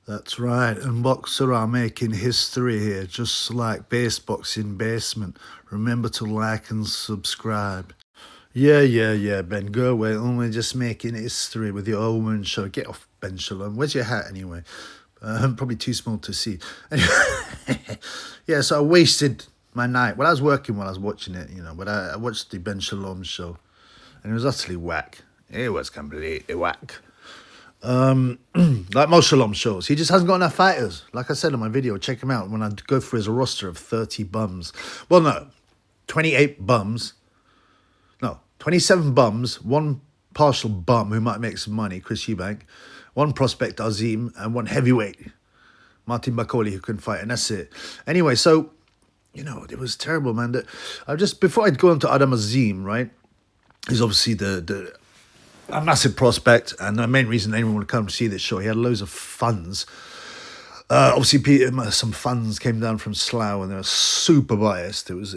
That's right, and Boxer are making history here, just like Base Boxing Basement. Remember to like and subscribe. Yeah, Ben, go away. Only just making history with your Omen show. Get off, Ben Shalom. Where's your hat anyway? Probably too small to see. Anyway, yeah, so I wasted my night. Well, I was working while I was watching it, but I watched the Ben Shalom show, and it was utterly whack. It was completely whack. Like most Shalom shows, he just hasn't got enough fighters. Like I said in my video, check him out when I go through his roster of 30 bums. Well, no, 28 bums. No, 27 bums, one partial bum who might make some money, Chris Eubank, one prospect, Azim, and one heavyweight, Martin Bakoli, who couldn't fight, and that's it. Anyway, so, it was terrible, man. Before I'd go on to Adam Azim, right, he's obviously a massive prospect, and the main reason anyone would come to see this show, he had loads of funds. Obviously, some funds came down from Slough, and they were super biased. It was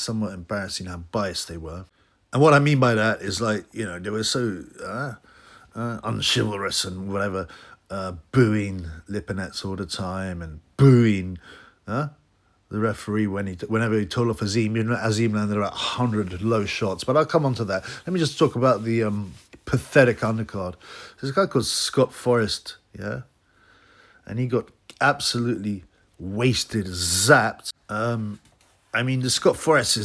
somewhat embarrassing how biased they were. And what I mean by that is, like, they were so unchivalrous and whatever, booing Lipinets all the time and booing the referee whenever he told off Azim. Azim landed about 100 low shots, but I'll come on to that. Let me just talk about the pathetic undercard. There's a guy called Scott Forrest, yeah? And he got absolutely wasted, zapped. The Scott Forrest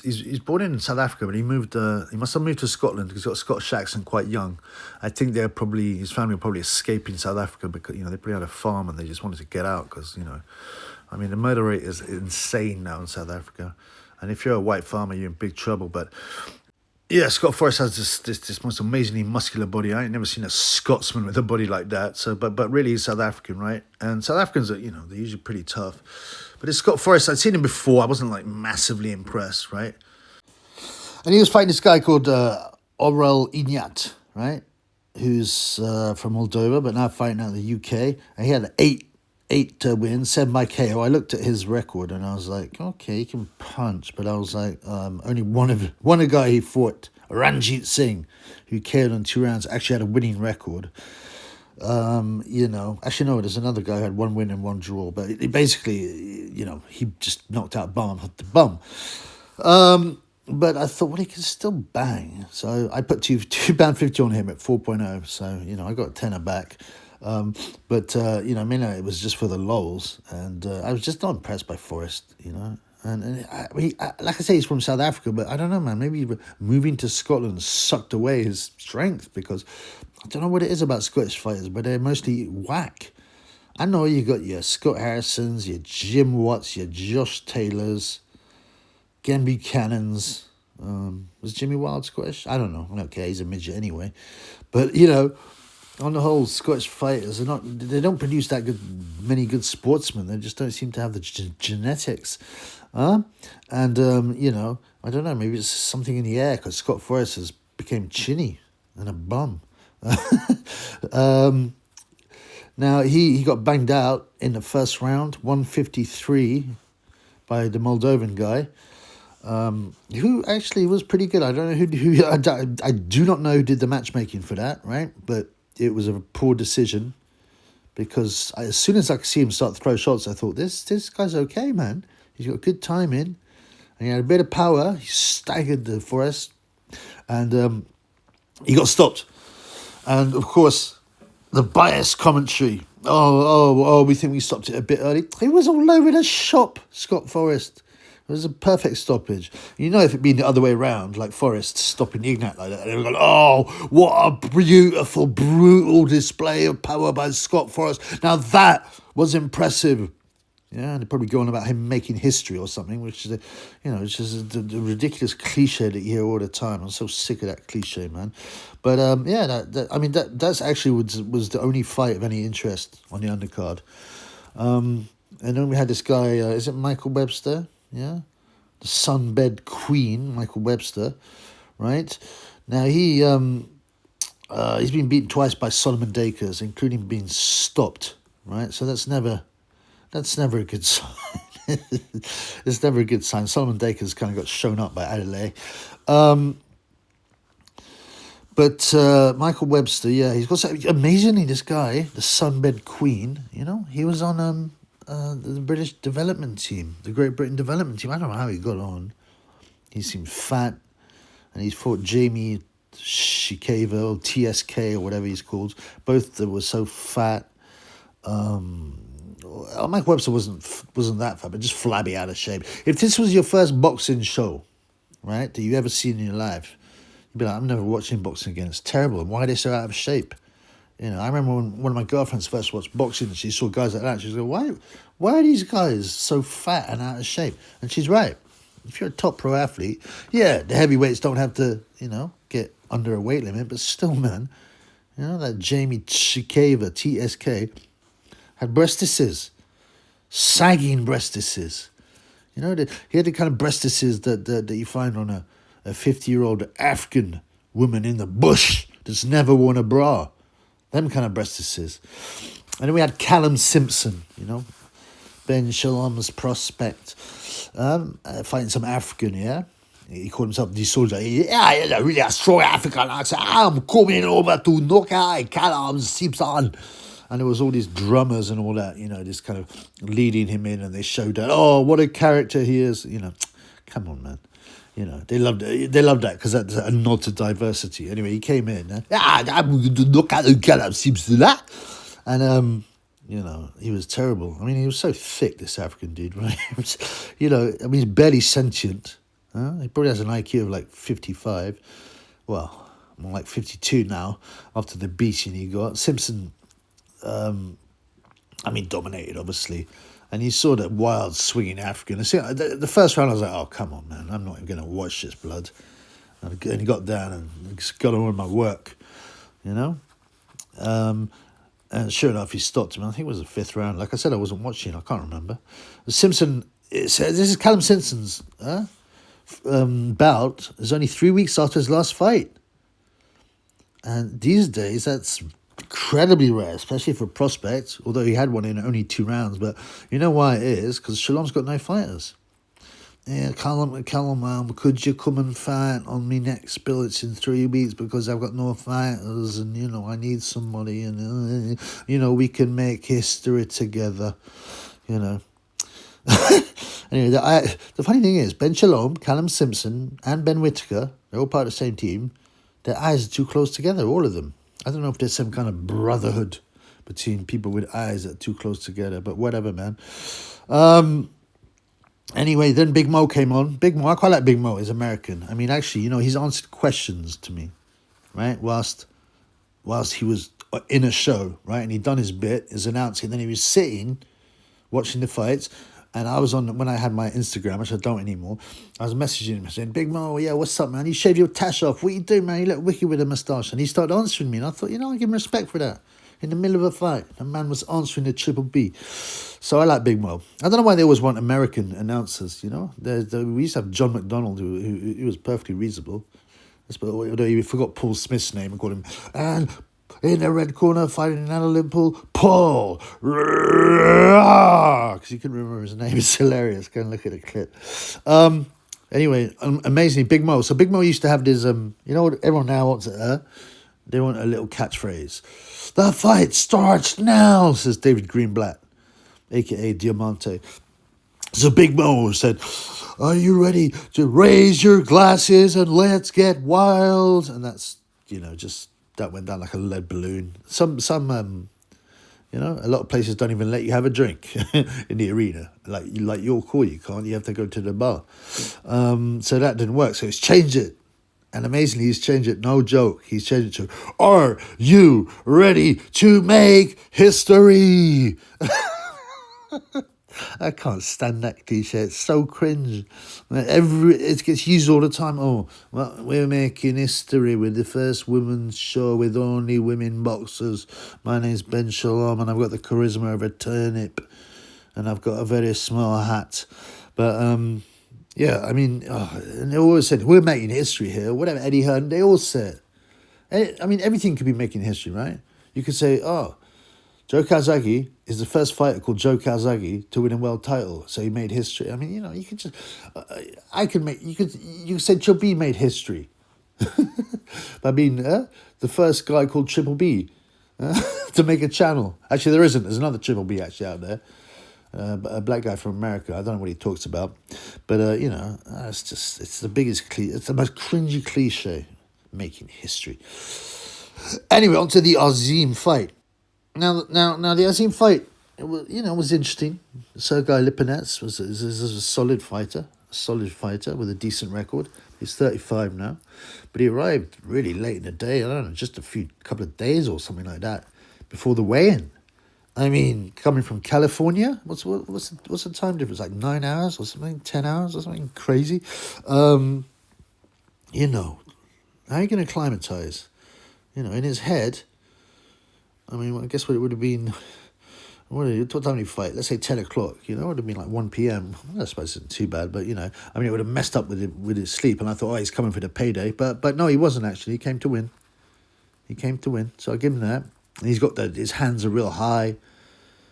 he's born in South Africa, but he must have moved to Scotland because he's got a Scottish accent quite young. I think his family were probably escaping South Africa because, they probably had a farm and they just wanted to get out because, the murder rate is insane now in South Africa. And if you're a white farmer, you're in big trouble. But yeah, Scott Forrest has this most amazingly muscular body. I ain't never seen a Scotsman with a body like that. So, but really, he's South African, right? And South Africans are, they're usually pretty tough. But it's Scott Forrest. I'd seen him before. I wasn't like massively impressed, right? And he was fighting this guy called Aurel Ignat, right? Who's from Moldova, but now fighting out of the UK. And he had eight wins, 7 by KO. I looked at his record and I was like, okay, he can punch, but I was like, only one guy he fought, Ranjit Singh, who KO'd in 2 rounds, actually had a winning record. Actually no, there's another guy who had 1 win and 1 draw, but he basically, he just knocked out bum after bum. But I thought, well, he can still bang. So I put £2.50 on him at 4.0. So, I got a tenner back. It was just for the lols, and I was just not impressed by Forrest, and like I say, he's from South Africa, but I don't know, man, maybe moving to Scotland sucked away his strength, because I don't know what it is about Scottish fighters, but they're mostly whack. I know you got your Scott Harrisons, your Jim Watts, your Josh Taylors, Gen Buchanans. Was Jimmy Wild Scottish? I don't know. Okay, he's a midget anyway, but on the whole, Scottish fighters they don't produce many good sportsmen. They just don't seem to have the genetics. I don't know, maybe it's something in the air, because Scott Forrest has became chinny and a bum. Now, he got banged out in the first round, 153, by the Moldovan guy, who actually was pretty good. I don't know who I do not know who did the matchmaking for that, right? But it was a poor decision, because as soon as I could see him start to throw shots, I thought, this guy's okay, man. He's got good timing, and he had a bit of power. He staggered the Forrest, and he got stopped. And of course, the biased commentary. Oh, we think we stopped it a bit early. He was all over the shop, Scott Forrest. It was a perfect stoppage. If it'd been the other way around, like Forrest stopping Ignat like that, they would have gone, oh, what a beautiful, brutal display of power by Scott Forrest. Now that was impressive. Yeah, and they'd probably go on about him making history or something, which is, the ridiculous cliche that you hear all the time. I'm so sick of that cliche, man. But that's actually was the only fight of any interest on the undercard. And then we had this guy, is it Michael Webster? Yeah, the sunbed queen, Michael Webster, right? Now he's been beaten twice by Solomon Dakers, including being stopped, right? So that's never a good sign. It's never a good sign. Solomon Dakers kind of got shown up by Adelaide. But But Michael Webster, yeah, he's got amazingly, this guy, the Sunbed Queen, he was on the British development team, the Great Britain development team. I don't know how he got on. He seemed fat, and he's fought Jamie Shikeva or TSK or whatever he's called. Both that were so fat. Mike Webster wasn't that fat, but just flabby, out of shape. If this was your first boxing show, right, that you ever seen in your life, you'd be like, I'm never watching boxing again. It's terrible. And why are they so out of shape? I remember when one of my girlfriends first watched boxing and she saw guys like that. She was like, why are these guys so fat and out of shape? And she's right. If you're a top pro athlete, yeah, the heavyweights don't have to, get under a weight limit, but still, man, that Jamie Shikeva, TSK, had breastises, sagging breastises. He had the kind of breastises that you find on a 50-year-old African woman in the bush that's never worn a bra. Them kind of breastises. And then we had Callum Simpson, Ben Shalom's prospect, fighting some African, yeah? He called himself the soldier. Yeah, really a strong African accent. I'm coming over to knock out Callum Simpson. And there was all these drummers and all that, just kind of leading him in, and they showed that, oh, what a character he is. Come on, man. They loved it. They loved that because that's a nod to diversity. Anyway, he came in. I'm going to look at Callum Simpson. And, he was terrible. I mean, he was so thick, this African dude, right? He's barely sentient. He probably has an IQ of like 55. Well, more like 52 now after the beating he got. Simpson, dominated, obviously. And you saw that wild, swinging African. The first round, I was like, oh, come on, man. I'm not even going to watch this blood. And he got down and just got on with my work, And sure enough, he stopped him. I think it was the fifth round. Like I said, I wasn't watching. I can't remember. Simpson, this is Callum Simpson's bout. Is only 3 weeks after his last fight. And these days, that's incredibly rare, especially for prospects, although he had one in only 2 rounds. But you know why it is? Because Shalom's got no fighters. Yeah, Callum, could you come and fight on me next bill? It's in 3 weeks because I've got no fighters, and, I need somebody, and, we can make history together, Anyway, the funny thing is, Ben Shalom, Callum Simpson, and Ben Whittaker, they're all part of the same team. Their eyes are too close together, all of them. I don't know if there's some kind of brotherhood between people with eyes that are too close together, but whatever, man. Anyway, then Big Mo came on. Big Mo, I quite like Big Mo. He's American. I mean, actually, he's answered questions to me, right? Whilst he was in a show, right? And he'd done his bit, his announcing. Then he was sitting, watching the fights. And I was when I had my Instagram, which I don't anymore, I was messaging him saying, Big Mo, yeah, what's up, man? You shaved your tash off. What you doing, man? You look wicked with a moustache. And he started answering me. And I thought, I give him respect for that. In the middle of a fight, the man was answering the Triple B. So I like Big Mo. I don't know why they always want American announcers, we used to have John McDonald, who was perfectly reasonable. Although he forgot Paul Smith's name and called him, and in the red corner, fighting in Liverpool, Paul. Because you couldn't remember his name. It's hilarious. Go and look at the clip. Anyway, amazingly, Big Mo. So Big Mo used to have this, what everyone now wants at her? They want a little catchphrase. The fight starts now, says David Greenblatt, a.k.a. Diamante. So Big Mo said, are you ready to raise your glasses and let's get wild? And that's, that went down like a lead balloon. Some a lot of places don't even let you have a drink in the arena. Like your call, you can't. You have to go to the bar. So that didn't work. So he's changed it. And amazingly, he's changed it. No joke. He's changed it to, are you ready to make history? I can't stand that cliche. It's so cringe. It gets used all the time. Oh, well, we're making history with the first women's show with only women boxers. My name's Ben Shalom, and I've got the charisma of a turnip, and I've got a very small hat. But yeah, I mean, and they always said we're making history here. Whatever, Eddie Hearn, they all said. I mean, everything could be making history, right? You could say, oh, Joe Calzaghe is the first fighter called Joe Calzaghe to win a world title, so he made history. I mean, you could just, you could say Chubby made history, I mean, the first guy called Triple B to make a channel. Actually, there isn't. There's another Triple B actually out there. A black guy from America. I don't know what he talks about, but it's the it's the most cringy cliche making history. Anyway, on to the Azim fight. Now, the Azim fight, was interesting. Sergey Lipinets was a solid fighter, with a decent record. He's 35 now, but he arrived really late in the day. I don't know, just couple of days or something like that before the weigh-in. I mean, coming from California, what's the time difference? Like 9 hours or something, 10 hours or something crazy. How are you going to acclimatize? In his head. I mean, I guess what it would have been. What time did he fight? Let's say 10 o'clock. It would have been like 1 p.m. I suppose it's not too bad, but it would have messed up with his sleep. And I thought, he's coming for the payday, but no, he wasn't actually. He came to win. So I give him that. And he's got his hands are real high.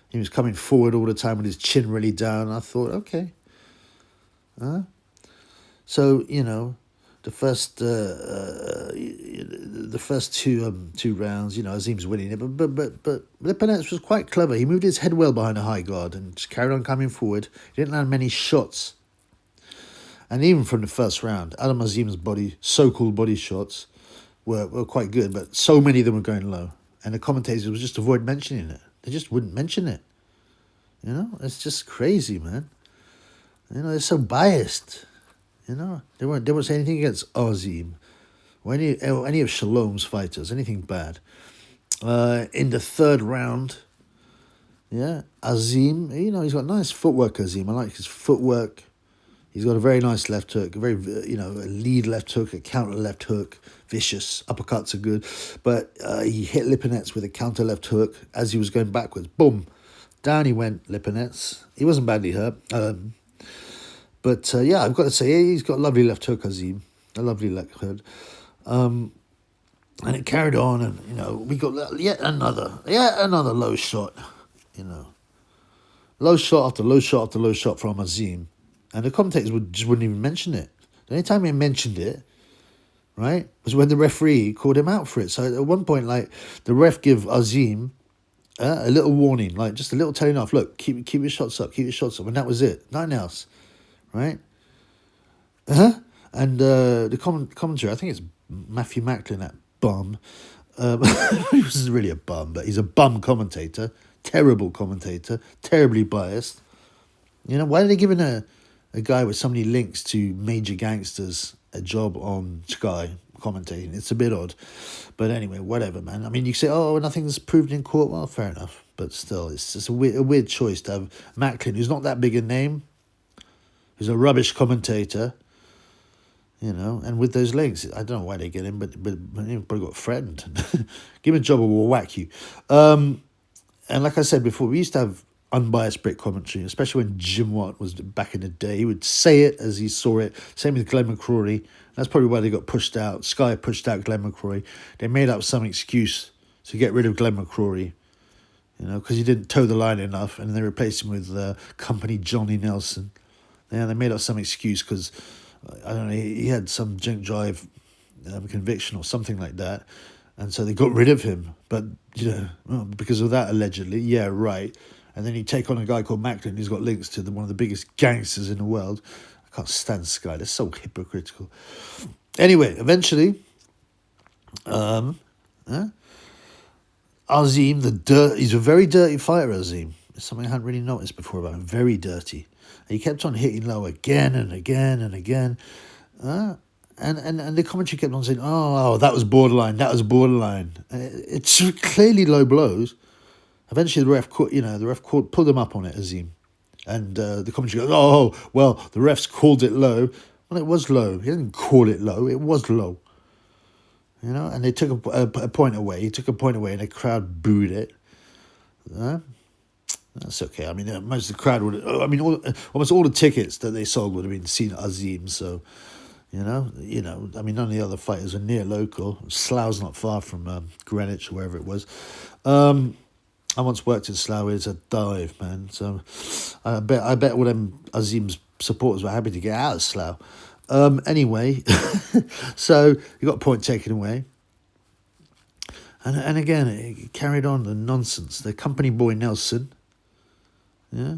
He was coming forward all the time with his chin really down. I thought, okay. So the first two rounds, Azim's winning it, but Lipinets was quite clever. He moved his head well behind a high guard and just carried on coming forward. He didn't land many shots. And even from the first round, Adam Azim's so-called body shots were quite good, but so many of them were going low. And the commentators would just avoid mentioning it. They just wouldn't mention it. It's just crazy, man. They're so biased. They won't say anything against Azim or any of Shalom's fighters, anything bad. In the third round, Azim, he's got nice footwork, Azim. I like his footwork. He's got a very nice left hook, a lead left hook, a counter left hook, vicious. Uppercuts are good. But he hit Lipinets with a counter left hook as he was going backwards. Boom. Down he went, Lipinets. He wasn't badly hurt. But I've got to say, he's got a lovely left hook, Azim. A lovely left hook. And it carried on, and, we got yet another low shot, Low shot after low shot after low shot from Azim. And the commentators wouldn't even mention it. The only time he mentioned it, right, was when the referee called him out for it. So at one point, the ref give Azim a little warning, just a little telling off, look, keep your shots up, and that was it. Nothing else, right? And the commentary, I think it's Matthew Macklin, that bum. He wasn't really a bum, but he's a bum commentator, terrible commentator, terribly biased. Why are they giving a guy with so many links to major gangsters a job on Sky commentating? It's a bit odd. But anyway, whatever, man. I mean, you say, nothing's proved in court. Well, fair enough. But still, it's just a weird choice to have Macklin, who's not that big a name, who's a rubbish commentator, and with those links. I don't know why they get him, but he's probably got threatened. Give him a job or we'll whack you. And like I said before, we used to have unbiased Brit commentary, especially when Jim Watt was back in the day. He would say it as he saw it. Same with Glenn McCrory. That's probably why they got pushed out. Sky pushed out Glenn McCrory. They made up some excuse to get rid of Glenn McCrory, because he didn't toe the line enough, and they replaced him with company Johnny Nelson. Yeah, they made up some excuse because, I don't know, he had some junk drive conviction or something like that, and so they got rid of him. But, because of that, allegedly, yeah, right. And then you take on a guy called Macklin who's got links to one of the biggest gangsters in the world. I can't stand Sky. They're so hypocritical. Anyway, eventually, Azim, he's a very dirty fighter, Azim. It's something I hadn't really noticed before about him. Very dirty. And he kept on hitting low again and again and again. And the commentary kept on saying, that was borderline. It's clearly low blows. Eventually, the ref pulled him up on it, Azim. And the commentary goes, the refs called it low. Well, it was low. He didn't call it low. It was low. And they took a point away. He took a point away, and the crowd booed it. That's okay. I mean, most of the crowd almost all the tickets that they sold would have been seen Azim. So, I mean, none of the other fighters are near local. Slough's not far from Greenwich or wherever it was. I once worked in Slough. It's a dive, man. So I bet all them Azim's supporters were happy to get out of Slough. Anyway, so you got a point taken away. And again, it carried on the nonsense. The company boy Nelson, yeah,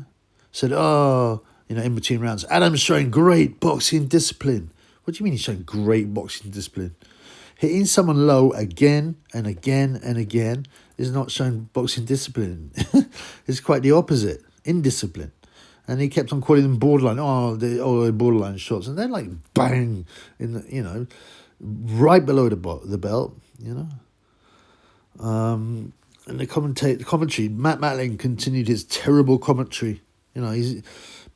said, oh, in between rounds, Adam's showing great boxing discipline. What do you mean he's showing great boxing discipline? Hitting someone low again and again and again is not showing boxing discipline. It's quite the opposite, indiscipline. And he kept on calling them borderline. They're borderline shots, and they're like bang in the, right below the belt. And the commentary, Matt Matling continued his terrible commentary. He's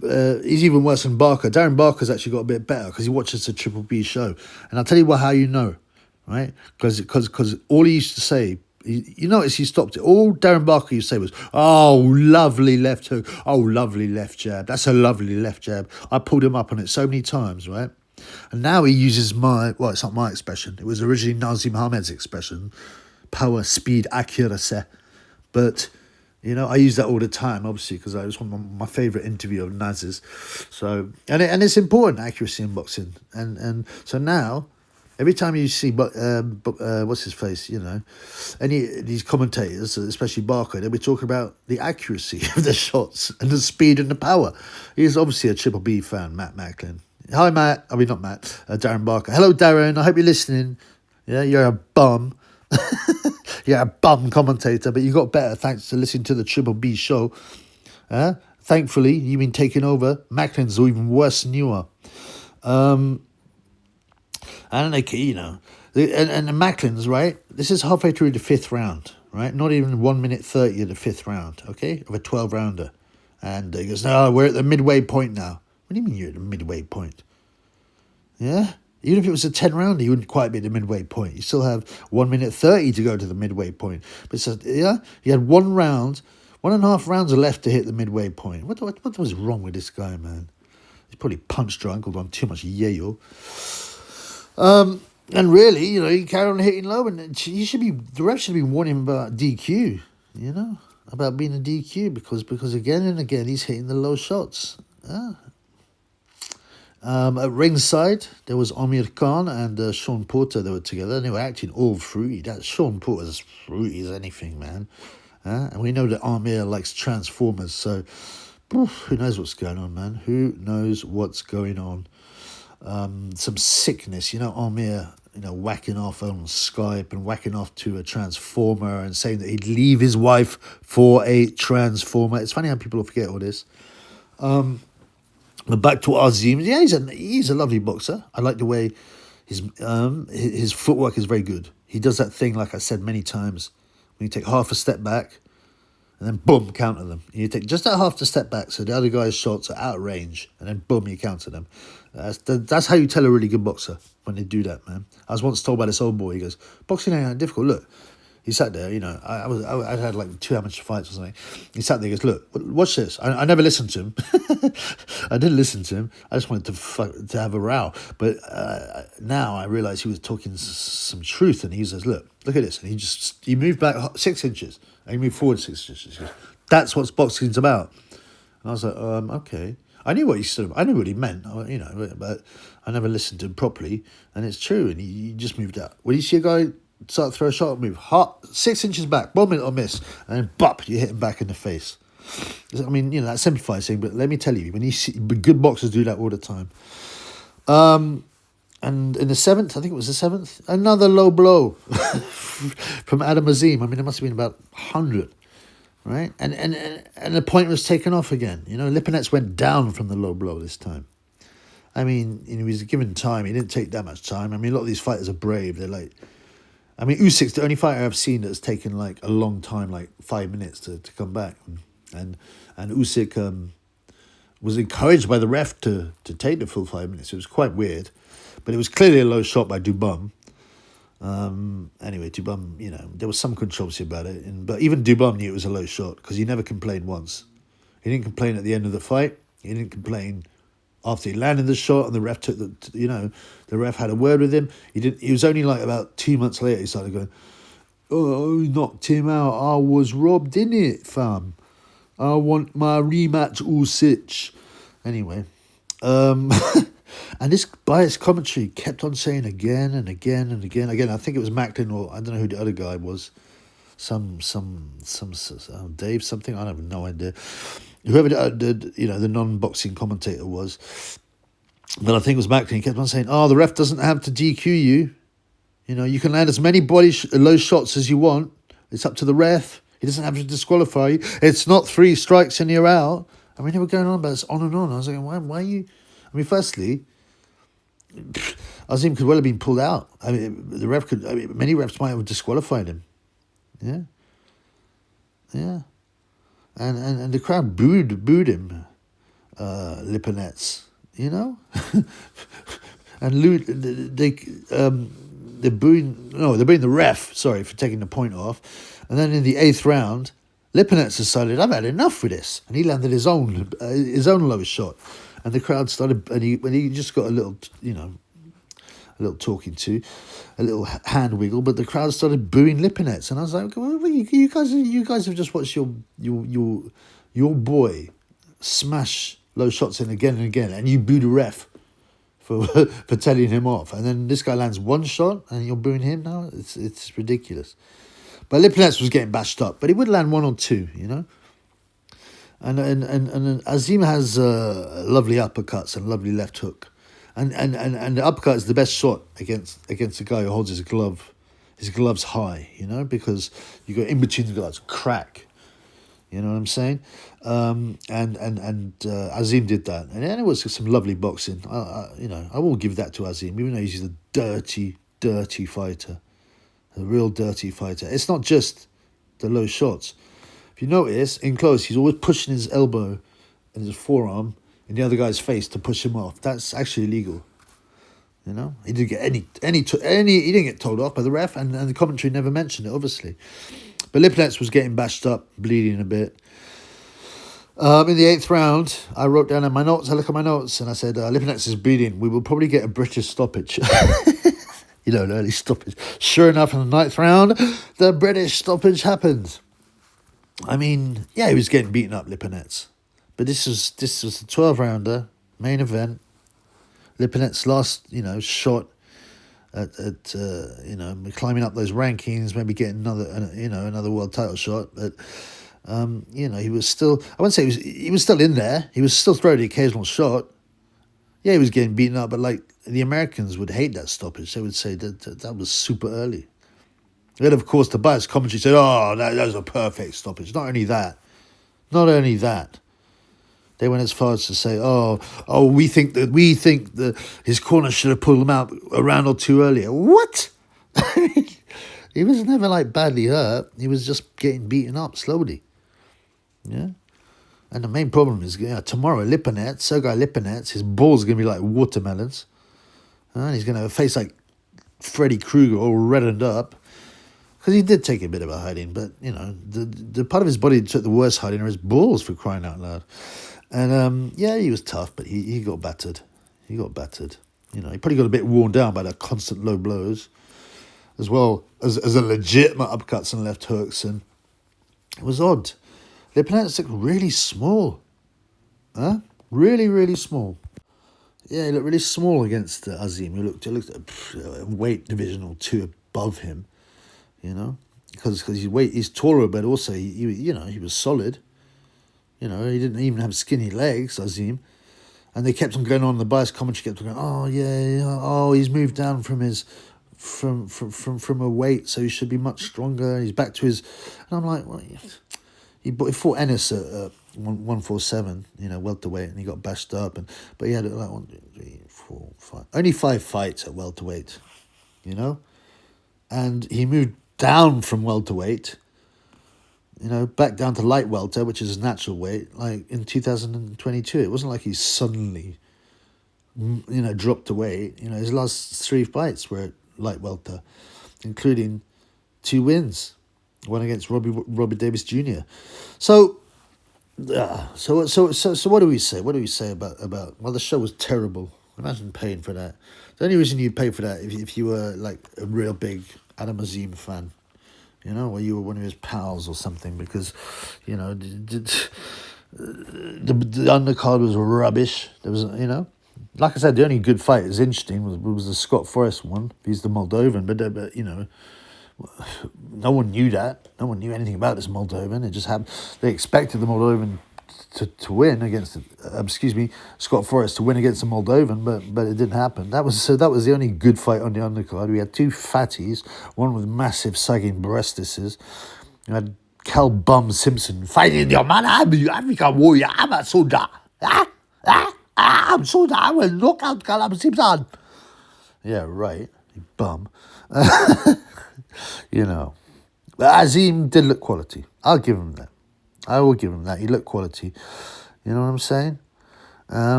even worse than Barker. Darren Barker's actually got a bit better because he watches the Triple B show. And I'll tell you how you know, right? Because all he used to say, you notice he stopped it. All Darren Barker used to say was, oh, lovely left hook. Oh, lovely left jab. That's a lovely left jab. I pulled him up on it so many times, right? And now he uses it's not my expression. It was originally Nazim Ahmed's expression. Power, speed, accuracy. But, I use that all the time, obviously, because it was one of my favourite interview of Naz's. So, and it's important, accuracy in boxing. And so now, every time you see, what's his face, any of these commentators, especially Barker, they'll be talking about the accuracy of the shots and the speed and the power. He's obviously a Triple B fan, Matt Macklin. Hi, Matt. I mean, not Matt, Darren Barker. Hello, Darren. I hope you're listening. Yeah, you're a bum. You're a bum commentator, but you got better thanks to listening to the Triple B show. Thankfully, you've been taking over. Macklin's even worse than you are. And the Macklin's, right? This is halfway through the fifth round, right? Not even 1 minute 30 of the fifth round, okay? Of a 12-rounder. And he goes, no, we're at the midway point now. What do you mean you're at the midway point? Yeah? Even if it was a 10-rounder, you wouldn't quite be at the midway point. You still have 1 minute 30 to go to the midway point. But so, yeah, you had 1.5 rounds left to hit the midway point. What was wrong with this guy, man? He's probably punch drunk or on too much yayo. And really, he carried on hitting low, and the ref should be warning him about DQ, about being a DQ because again and again he's hitting the low shots. At ringside, there was Amir Khan and Sean Porter. They were together, and they were acting all fruity. That Sean Porter's as fruity as anything, man. And we know that Amir likes Transformers, so who knows what's going on, man? Who knows what's going on? Some sickness, Amir, whacking off on Skype and whacking off to a Transformer and saying that he'd leave his wife for a Transformer. It's funny how people forget all this. But back to Azim. Yeah, he's a lovely boxer. I like the way his footwork is very good. He does that thing, like I said many times, when you take half a step back and then boom, counter them. You take just that half a step back so the other guy's shots are out of range and then boom, you counter them. That's how you tell a really good boxer, when they do that, man. I was once told by this old boy, he goes, boxing ain't that difficult. Look, he sat there, I had like 2 amateur fights or something. He sat there, he goes, look, watch this. I never listened to him. I didn't listen to him. I just wanted to have a row. But now I realise he was talking some truth, and he says, look at this. And he moved back 6 inches, and he moved forward 6 inches. He goes, that's what boxing's about. And I was like, okay. I knew what I knew what he meant, but I never listened to him properly. And it's true, and he just moved out. When you see a guy start to throw a shot, move 6 inches back, 1 minute or miss, and then bop, you hit him back in the face. I mean, that simplifies thing, but let me tell you, when you see good boxers do that all the time. And in the seventh, I think it was the seventh, another low blow from Adam Azim. I mean, it must have been about 100, right? And the point was taken off again. Lipinets went down from the low blow this time. I mean, he was given time. He didn't take that much time. I mean, a lot of these fighters are brave. They're like, I mean, Usyk's the only fighter I've seen that's taken like a long time, like 5 minutes to come back. And Usyk was encouraged by the ref to take the full 5 minutes. It was quite weird, but it was clearly a low shot by Dubum. Anyway, Dubum, there was some controversy about it, but even Dubum knew it was a low shot because he never complained once. He didn't complain at the end of the fight. He didn't complain after he landed the shot, and the ref took the ref had a word with him. He was only like about 2 months later, he started going, oh, he knocked him out. I was robbed, innit, fam? I want my rematch, Usyk. Anyway, And this biased commentary kept on saying again and again and again. Again, I think it was Macklin, or I don't know who the other guy was. Some Dave something, I have no idea. Whoever the non-boxing commentator was, but I think it was Macklin. He kept on saying, "Oh, the ref doesn't have to DQ you. You can land as many low shots as you want. It's up to the ref. He doesn't have to disqualify you. It's not 3 strikes and you're out." I mean, they were going on about this on and on. I was like, why are you? I mean, firstly, Azim could well have been pulled out. I mean, the ref could. I mean, many refs might have disqualified him. Yeah. And the crowd booed him, Lipinets, and they're booing the ref, sorry, for taking the point off. And then in the 8th round, Lipinets decided, I've had enough with this, and he landed his own lowest shot, and the crowd started, and he just got a little talking to, a little hand wiggle, but the crowd started booing Lipinets, and I was like, well, you guys have just watched your boy smash low shots in again and again, and you booed a ref for telling him off, and then this guy lands 1 shot, and you're booing him now. It's ridiculous. But Lipinets was getting bashed up, but he would land 1 or 2, And Azim has lovely uppercuts and lovely left hook. And the uppercut is the best shot against a guy who holds his gloves high, because you go in between the gloves, crack. You know what I'm saying? And Azim did that, and it was some lovely boxing. I will give that to Azim, even though he's a dirty fighter, a real dirty fighter. It's not just the low shots. If you notice, in close, he's always pushing his elbow and his forearm in the other guy's face to push him off. That's actually illegal. He didn't get he didn't get told off by the ref, and the commentary never mentioned it, obviously. But Lipinets was getting bashed up, bleeding a bit. In the 8th round, I wrote down in my notes, I look at my notes, and I said, Lipinets is bleeding. We will probably get a British stoppage. An early stoppage. Sure enough, in the 9th round, the British stoppage happened. I mean, yeah, he was getting beaten up, Lipinets. But this was a 12-rounder, main event. Lipinets' last, shot at climbing up those rankings, maybe getting another world title shot. But, he was still, I wouldn't say he was still in there. He was still throwing the occasional shot. Yeah, he was getting beaten up, but the Americans would hate that stoppage. They would say that was super early. Then, of course, the biased commentary said, that was a perfect stoppage. Not only that. They went as far as to say, we think that his corner should have pulled him out a round or 2 earlier. What? He was never badly hurt. He was just getting beaten up slowly. Yeah. And the main problem is tomorrow, Sergey Lipinets, his balls are going to be like watermelons. And he's going to face like Freddy Krueger all reddened up. Because he did take a bit of a hiding, but, the part of his body that took the worst hiding are his balls, for crying out loud. And, he was tough, but he got battered. He probably got a bit worn down by the constant low blows, as well as a legitimate uppercuts and left hooks. And it was odd. Lipinets looked really small. Huh? Really, really small. Yeah, he looked really small against Azim. He looked a weight division or 2 above him. Because he's taller, but also he was solid. He didn't even have skinny legs, Azim. And they kept on going on. The biased commentary kept on going, he's moved down from his from a weight, so he should be much stronger. He's back to his. And I'm like, well, he fought Ennis at 147, welterweight, and he got bashed up. But he had 1, 2, 3, 4, 5, only 5 fights at welterweight, and he moved down from welterweight, back down to light welter, which is his natural weight, in 2022. It wasn't like he suddenly, dropped away. His last 3 fights were at light welter, including 2 wins, one against Robbie Davis Jr. So what do we say? What do we say about? Well, the show was terrible. Imagine paying for that. The only reason you'd pay for that if you were a real big Adam Azim fan, or you were one of his pals or something, because, the undercard was rubbish. There was, like I said, the only good fight is interesting was the Scott Forrest one. He's the Moldovan, but you know, no one knew that. No one knew anything about this Moldovan. It just happened. They expected the Moldovan to win against, Scott Forrest to win against the Moldovan, but it didn't happen. That was the only good fight on the undercard. We had two fatties, one with massive sagging breastises. You had Cal Bum Simpson fighting your man. I'm an African warrior. I'm a soldier. I'm soldier. I will knock out Cal Simpson. Yeah, right. You bum. You know. But Azim did look quality. I'll give him that. I will give him that. He looked quality. You know what I'm saying?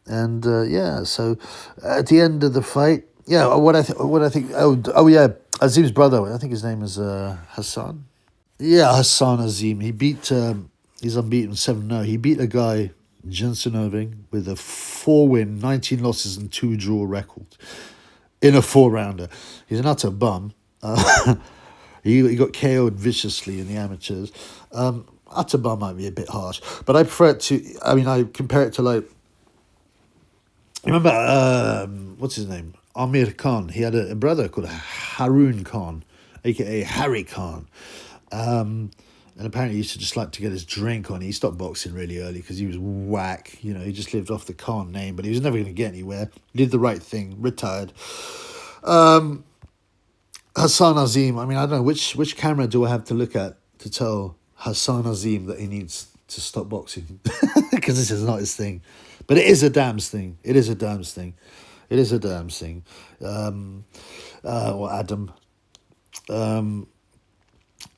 Yeah, so at the end of the fight, yeah, what I think, yeah, Azim's brother, I think his name is Hassan. Yeah, Hassan Azim. He beat, he's unbeaten 7-0. He beat a guy, Jensen Irving, with a 4-win, 19 losses and 2-draw record in a 4-rounder. He's an utter bum. He got KO'd viciously in the amateurs. Utter bum might be a bit harsh, but I prefer it to, I compare it to, like, remember, what's his name? Amir Khan. He had a brother called Harun Khan, a.k.a. Harry Khan. And apparently he used to just like to get his drink on. He stopped boxing really early because he was whack. You know, he just lived off the Khan name, but he was never going to get anywhere. He did the right thing, retired. Hassan Azim, I don't know, which camera do I have to look at to tell Hassan Azim that he needs to stop boxing? Because this is not his thing. But it is a damn thing. It is a damn thing. It is a damn thing. Or Adam. And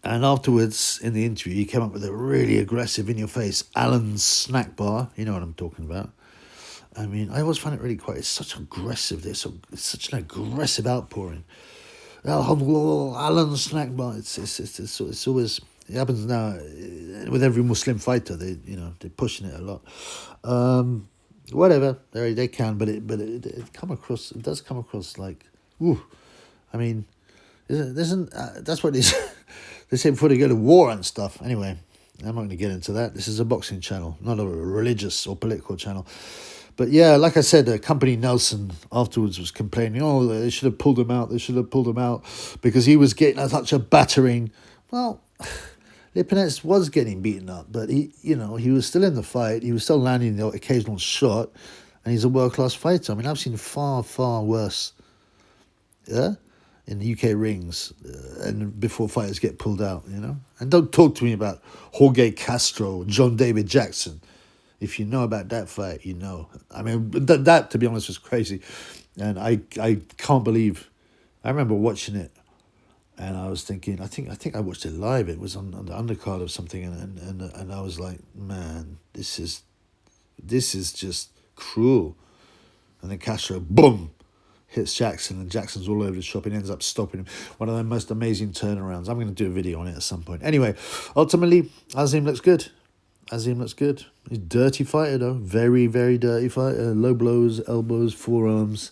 afterwards, in the interview, he came up with a really aggressive, in-your-face Allen's snack bar. You know what I'm talking about. I always find it really quite... It's such aggressive. It's such an aggressive outpouring. Allen's snack bar. It's always... It happens now with every Muslim fighter. They're pushing it a lot. Whatever, they can, but it does come across like, ooh. That's what they say before they go to war and stuff. Anyway, I'm not going to get into that. This is a boxing channel, not a religious or political channel. But yeah, like I said, Company Nelson afterwards was complaining, oh, they should have pulled him out. They should have pulled him out because he was getting such a battering. Well, Lipinets was getting beaten up, but he was still in the fight. He was still landing the occasional shot, and he's a world-class fighter. I've seen far, far worse, in the UK rings, and before fighters get pulled out, And don't talk to me about Jorge Castro, John David Jackson. If you know about that fight, you know. That to be honest, was crazy, and I can't believe. I remember watching it. And I was thinking, I think I watched it live. It was on the undercard of something, and I was like, man, this is just cruel. And then Castro, boom, hits Jackson, and Jackson's all over the shop and ends up stopping him. One of the most amazing turnarounds. I'm going to do a video on it at some point. Anyway, ultimately, Azim looks good. He's a dirty fighter, though. Very, very dirty fighter. Low blows, elbows, forearms.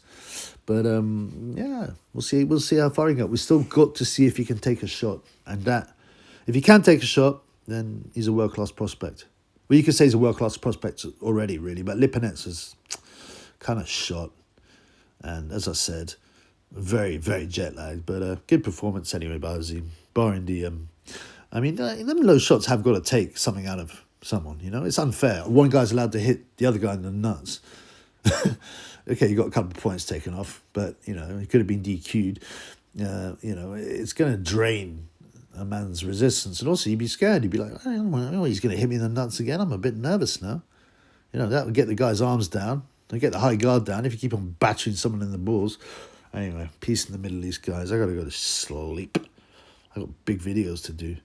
But yeah, we'll see how far he got. We still got to see if he can take a shot, and that if he can take a shot, then he's a world-class prospect. Well, you could say he's a world-class prospect already, really. But Lipinets is kind of shot, and as I said, very, very jet-lagged. But good performance anyway by Azim, barring the them low shots have got to take something out of someone. It's unfair. One guy's allowed to hit the other guy in the nuts. Okay, you got a couple of points taken off, but, he could have been DQ'd. It's going to drain a man's resistance. And also, you'd be scared. You'd be like, oh, he's going to hit me in the nuts again. I'm a bit nervous now. That would get the guy's arms down. They'll get the high guard down if you keep on battering someone in the balls. Anyway, peace in the Middle East, guys. I got to go to sleep. I got big videos to do.